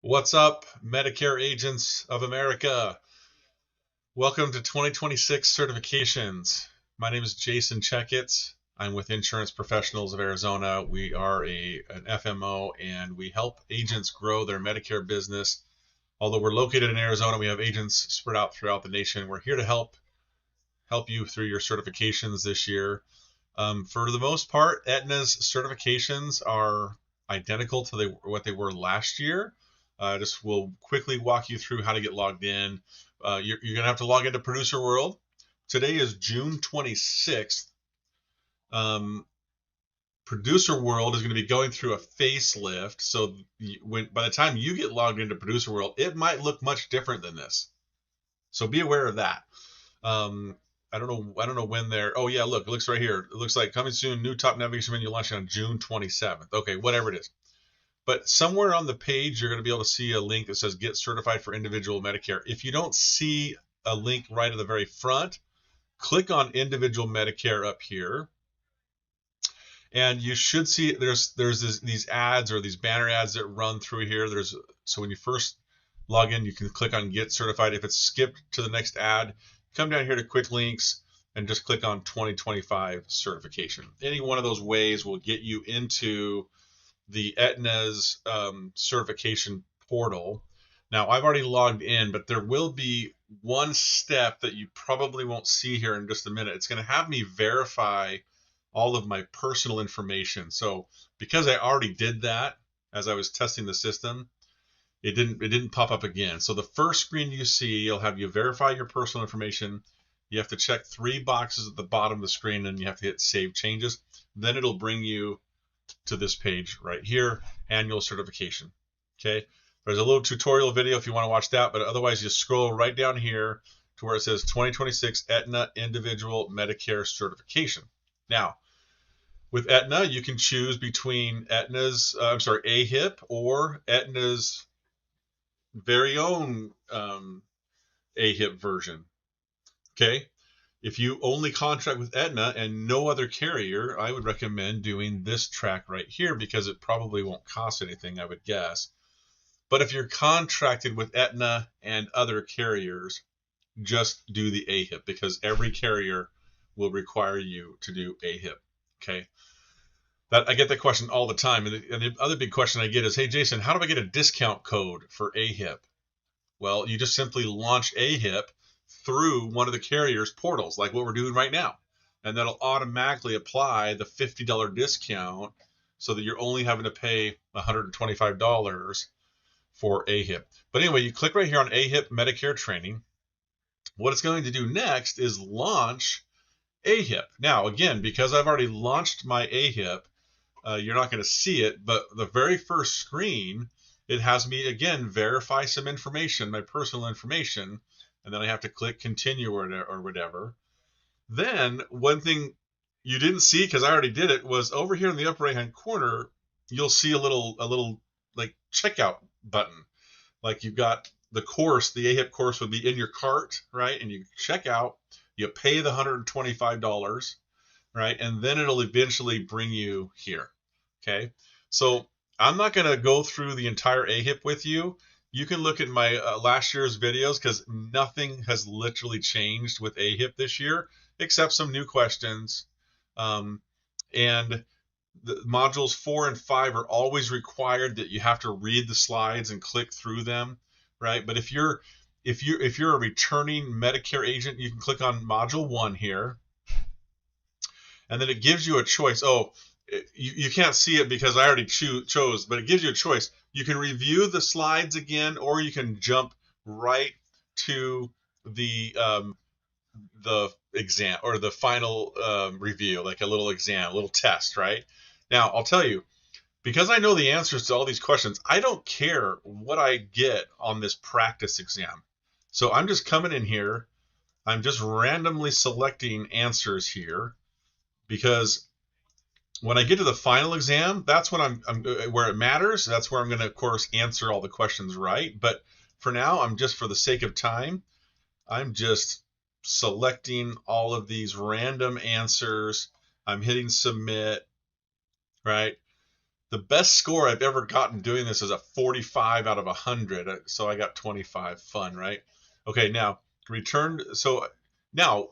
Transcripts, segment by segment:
What's up, Medicare agents of America? Welcome to 2026 certifications. My name is Jason Checkitts. I'm with Insurance Professionals of Arizona. We are an FMO and we help agents grow their Medicare business. Although we're located in Arizona, we have agents spread out throughout the nation. We're here to help you through your certifications this year. For the most part, Aetna's certifications are identical to what they were last year. Just will quickly walk you through how to get logged in. You're going to have to log into Producer World. Today is June 26th. Producer World is going to be going through a facelift. So by the time you get logged into Producer World, it might look much different than this. So be aware of that. I don't know when they're. Oh yeah, look, it looks right here. It looks like coming soon. New top navigation menu launching on June 27th. Okay, whatever it is. But somewhere on the page, you're going to be able to see a link that says Get Certified for Individual Medicare. If you don't see a link right at the very front, click on Individual Medicare up here, and you should see these ads or these banner ads that run through here. So when you first log in, you can click on Get Certified. If it's skipped to the next ad, come down here to Quick Links and just click on 2025 certification. Any one of those ways will get you into the Aetna's certification portal. Now, I've already logged in, but there will be one step that you probably won't see here in just a minute. It's going to have me verify all of my personal information. So because I already did that as I was testing the system, it didn't pop up again. So the first screen you see, it'll have you verify your personal information. You have to check 3 boxes at the bottom of the screen, and you have to hit Save Changes. Then it'll bring you to this page right here, Annual Certification. Okay, there's a little tutorial video if you want to watch that, but otherwise you scroll right down here to where it says 2026 Aetna Individual Medicare Certification. Now, with Aetna, you can choose between AHIP or Aetna's very own AHIP version. Okay, if you only contract with Aetna and no other carrier, I would recommend doing this track right here because it probably won't cost anything, I would guess. But if you're contracted with Aetna and other carriers, just do the AHIP because every carrier will require you to do AHIP. Okay. I get that question all the time. And the other big question I get is, hey, Jason, how do I get a discount code for AHIP? Well, you just simply launch AHIP through one of the carrier's portals, like what we're doing right now. And that'll automatically apply the $50 discount so that you're only having to pay $125 for AHIP. But anyway, you click right here on AHIP Medicare Training. What it's going to do next is launch AHIP. Now, again, because I've already launched my AHIP, you're not going to see it, but the very first screen, it has me, again, verify some information, my personal information, and then I have to click continue or whatever. Then one thing you didn't see because I already did it was over here in the upper right hand corner, you'll see a little like checkout button. Like you've got the course, the AHIP course would be in your cart, right? And you check out, you pay the $125, right? And then it'll eventually bring you here. Okay. So I'm not going to go through the entire AHIP with you. You can look at my last year's videos because nothing has literally changed with AHIP this year except some new questions. And the modules 4 and 5 are always required that you have to read the slides and click through them, right? But if you're a returning Medicare agent, you can click on module 1 here, and then it gives you a choice. Oh, you can't see it because I already chose, but it gives you a choice. You can review the slides again, or you can jump right to the exam or the final review, like a little exam, a little test, right? Now, I'll tell you, because I know the answers to all these questions, I don't care what I get on this practice exam. So I'm just coming in here. I'm just randomly selecting answers here because when I get to the final exam, that's when I'm where it matters. That's where I'm going to, of course, answer all the questions right. But for now, I'm just, for the sake of time, I'm just selecting all of these random answers. I'm hitting submit, right? The best score I've ever gotten doing this is a 45 out of 100. So I got 25. Fun, right? Okay, now return. So now,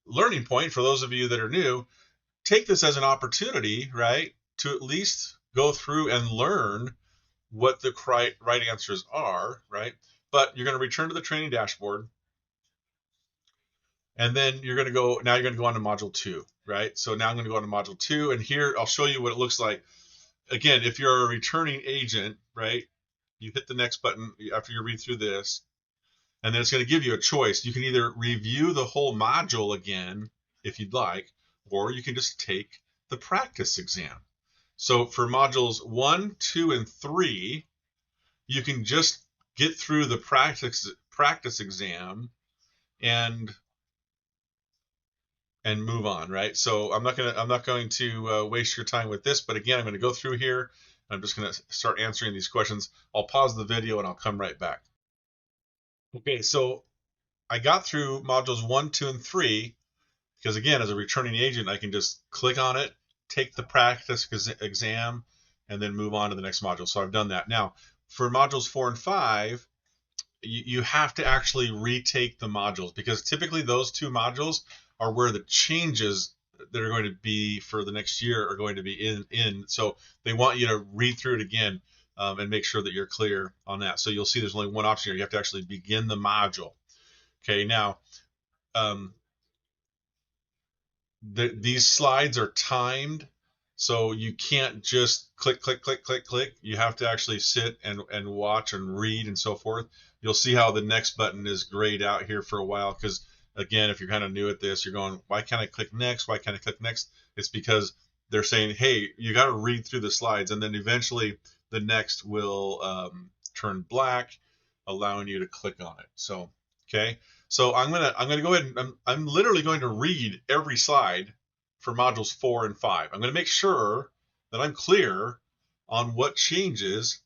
learning point for those of you that are new, take this as an opportunity, right, to at least go through and learn what the right answers are, right? But you're going to return to the training dashboard, and then you're going to go. Now you're going to go on to module 2, right? So now I'm going to go on to module 2, and here I'll show you what it looks like. Again, if you're a returning agent, right, you hit the next button after you read through this, and then it's going to give you a choice. You can either review the whole module again if you'd like, or you can just take the practice exam. So for modules 1, 2, and 3, you can just get through the practice exam and move on, right? So I'm not going to waste your time with this, but again, I'm going to go through here. I'm just going to start answering these questions. I'll pause the video and I'll come right back. Okay, so I got through modules 1, 2, and 3 because, again, as a returning agent, I can just click on it, take the practice exam, and then move on to the next module. So I've done that. Now, for modules 4 and 5, you have to actually retake the modules, because typically those 2 modules are where the changes that are going to be for the next year are going to be in. So they want you to read through it again and make sure that you're clear on that. So you'll see there's only one option here. You have to actually begin the module. Okay, now these slides are timed, so you can't just click, click, click, click, click. You have to actually sit and watch and read and so forth. You'll see how the next button is grayed out here for a while, because, again, if you're kind of new at this, you're going, why can't I click next? Why can't I click next? It's because they're saying, hey, you got to read through the slides, and then eventually the next will turn black, allowing you to click on it. So, okay. So I'm gonna go ahead and I'm literally going to read every slide for modules 4 and 5. I'm going to make sure that I'm clear on what changes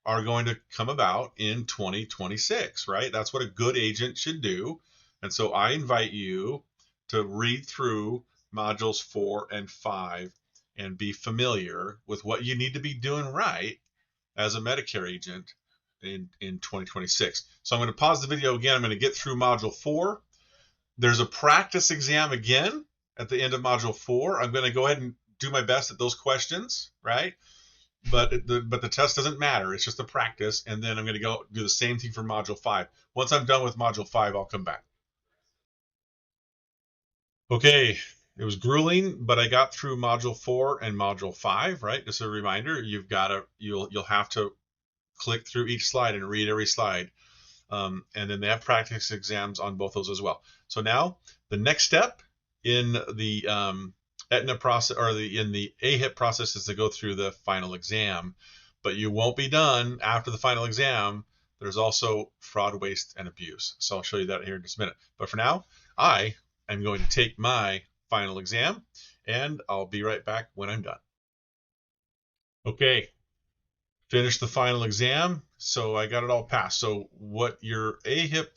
are going to come about in 2026, right? That's what a good agent should do. And so I invite you to read through modules 4 and 5 and be familiar with what you need to be doing right as a Medicare agent in 2026. So I'm going to pause the video again. I'm going to get through module 4. There's a practice exam again at the end of module 4. I'm going to go ahead and do my best at those questions, right? But the test doesn't matter. It's just a practice. And then I'm going to go do the same thing for module 5. Once I'm done with module 5, I'll come back. Okay, it was grueling, but I got through module 4 and module 5, right? Just a reminder, you'll have to click through each slide and read every slide. And then they have practice exams on both those as well. So now the next step in the Aetna process, or in the AHIP process, is to go through the final exam. But you won't be done after the final exam. There's also fraud, waste, and abuse. So I'll show you that here in just a minute. But for now, I am going to take my final exam, and I'll be right back when I'm done. Okay, finished the final exam, so I got it all passed. So what your AHIP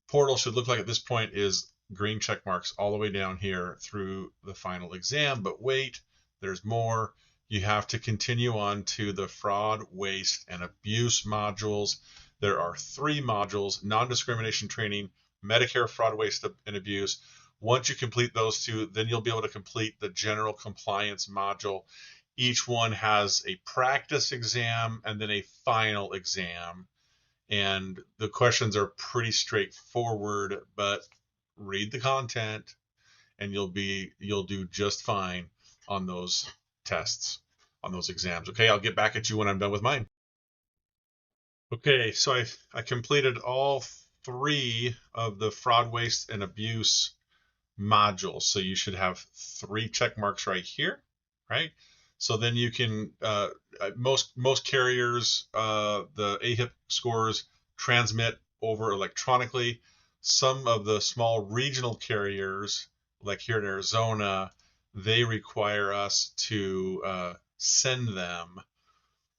portal should look like at this point is green check marks all the way down here through the final exam. But wait, there's more. You have to continue on to the fraud, waste, and abuse modules. There are 3 modules: non-discrimination training, Medicare fraud, waste, and abuse. Once you complete those 2, then you'll be able to complete the general compliance module. Each one has a practice exam and then a final exam. And the questions are pretty straightforward, but read the content and you'll do just fine on those tests, on those exams. Okay, I'll get back at you when I'm done with mine. Okay, so I completed all 3 of the fraud, waste, and abuse modules. So you should have 3 check marks right here, right? So then you can, most carriers, the AHIP scores transmit over electronically. Some of the small regional carriers, like here in Arizona, they require us to send them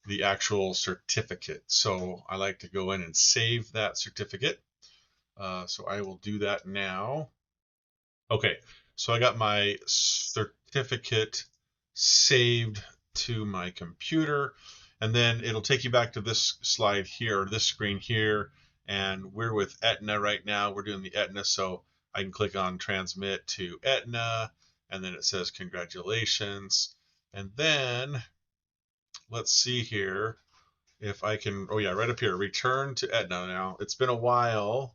the actual certificate. So I like to go in and save that certificate. So I will do that now. Okay, so I got my certificate saved to my computer, and then it'll take you back to this slide here, or this screen here, and we're with Aetna right now. We're doing the Aetna, so I can click on transmit to Aetna, and then it says congratulations. And then let's see here if I can, oh yeah, right up here, return to Aetna. Now, it's been a while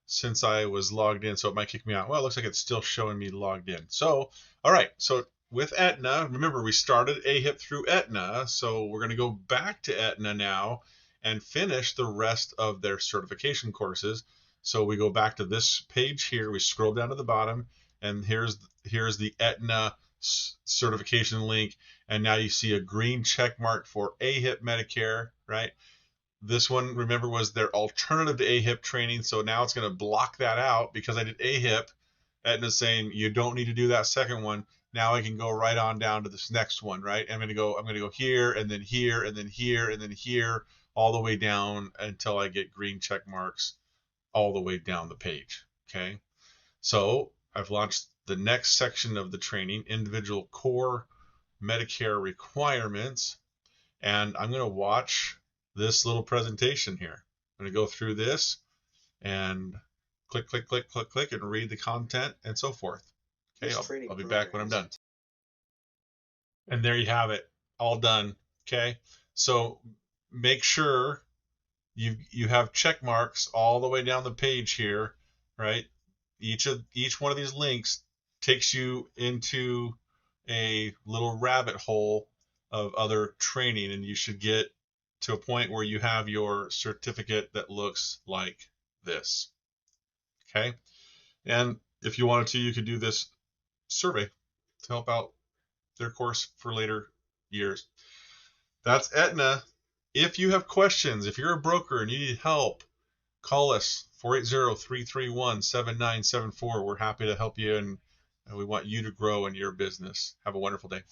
since I was logged in, so it might kick me out. Well, it looks like it's still showing me logged in. So, all right, so with Aetna, remember we started AHIP through Aetna, so we're going to go back to Aetna now and finish the rest of their certification courses. So we go back to this page here, we scroll down to the bottom, and here's the Aetna certification link, and now you see a green check mark for AHIP Medicare, right? This one, remember, was their alternative to AHIP training, so now it's going to block that out because I did AHIP. Aetna's saying you don't need to do that second one. Now I can go right on down to this next one, right? I'm going to go here, and then here, and then here, and then here, all the way down until I get green check marks all the way down the page. Okay, so I've launched the next section of the training, individual core Medicare requirements, and I'm going to watch this little presentation here. I'm going to go through this and click, click, click, click, click, and read the content and so forth. Okay, I'll be back when I'm done. And there you have it, all done. Okay, so make sure you have check marks all the way down the page here, right? Each one of these links takes you into a little rabbit hole of other training, and you should get to a point where you have your certificate that looks like this. Okay, and if you wanted to, you could do this survey to help out their course for later years. That's Aetna. If you have questions, if you're a broker and you need help, call us 480-331-7974. We're happy to help you, and we want you to grow in your business. Have a wonderful day.